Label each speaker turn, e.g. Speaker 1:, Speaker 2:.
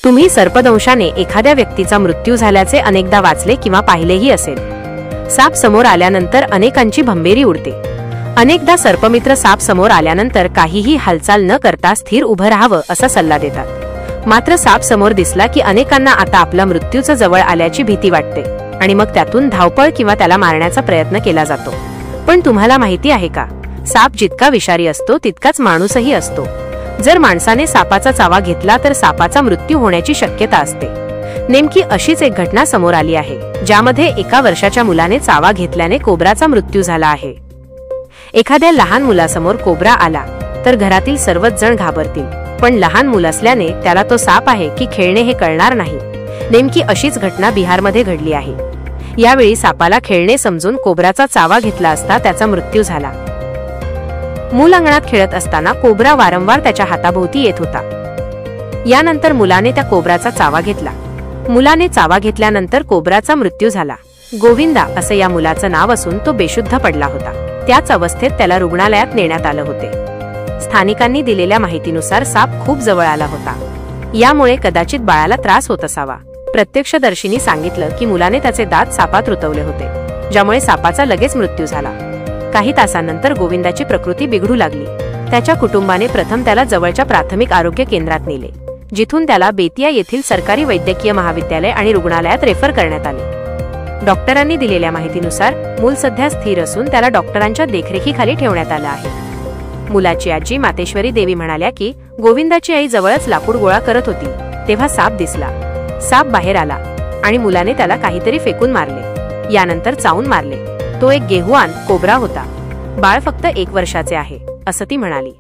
Speaker 1: तुम्ही सर्पदंशाने एखाद्या व्यक्तीचा मृत्यू झाल्याचे अनेकदा वाचले किंवा पाहिलेही असेल। साप समोर आल्यानंतर अनेकांची भंबेरी उडते। अनेकदा सर्पमित्र साप समोर आल्यानंतर काहीही हालचाल न करता स्थिर उभं राहावं असा सल्ला देतात। मात्र साप समोर दिसला की अनेकांना आता आपला मृत्यूचा जवळ आल्याची भीती वाटते आणि मग त्यातून धावपळ किंवा त्याला मारण्याचा प्रयत्न केला जातो। पण तुम्हाला माहिती आहे का, साप जितका विषारी असतो तितकाच माणूसही असतो। जर माणसाने सापाचा चावा घेतला तर सापाचा मृत्यू होण्याची शक्यता असते। नेमकी अशीच एक घटना समोर आली आहे, ज्यामध्ये एका वर्षाच्या मुलाने चावा घेतल्याने कोब्राचा मृत्यू झाला आहे। एखाद्या लहान मुलासमोर कोब्रा आला तर घरातील सर्वच जण घाबरतील, पण लहान मुल असल्याने त्याला तो साप आहे की खेळणे हे कळणार नाही। नेमकी अशीच घटना बिहारमध्ये घडली आहे। यावेळी सापाला खेळणे समजून कोब्राचा चावा घेतला असता त्याचा मृत्यू झाला। मूल अंगणात खेळत असताना कोब्रा वारंवार त्याच्या हाताभोवती येत होता। यानंतर मुलाने त्या कोब्राचा चावा घेतला। मुलाने चावा घेतल्यानंतर कोब्राचा मृत्यू झाला। गोविंदा असे या मुलाचं नाव असून तो बेशुद्ध पडला होता। त्याच अवस्थेत त्याला रुग्णालयात नेण्यात आले होते। स्थानिकांनी दिलेल्या माहितीनुसार साप खूप जवळ आला होता, यामुळे कदाचित बाळाला त्रास होत असावा। प्रत्यक्षदर्शींनी सांगितलं की मुलाने त्याचे दात सापात रुतवले होते, ज्यामुळे सापाचा लगेच मृत्यू झाला। काही तासांनंतर गोविंदाची प्रकृती बिघडू लागली। त्याच्या कुटुंबाने प्रथम त्याला जवळच्या प्राथमिक आरोग्य केंद्रात नेले, जिथून त्याला बेतिया येथील सरकारी वैद्यकीय महाविद्यालय आणि रुग्णालयात रेफर करण्यात आले। डॉक्टरांनी दिलेल्या माहितीनुसार मूल सध्या स्थिर असून त्याला डॉक्टरांच्या देखरेखीखाली ठेवण्यात आलं आहे। मुलाची आजी मातेश्वरी देवी म्हणाल्या की गोविंदाची आई जवळच लाकूड गोळा करत होती, तेव्हा साप दिसला। साप बाहेर आला आणि मुलाने त्याला काहीतरी फेकून मारले, यानंतर चावून मारले। तो एक गेहुआन कोब्रा होता। बाळ फक्त 1 वर्षाचे आहे असं ती म्हणाली।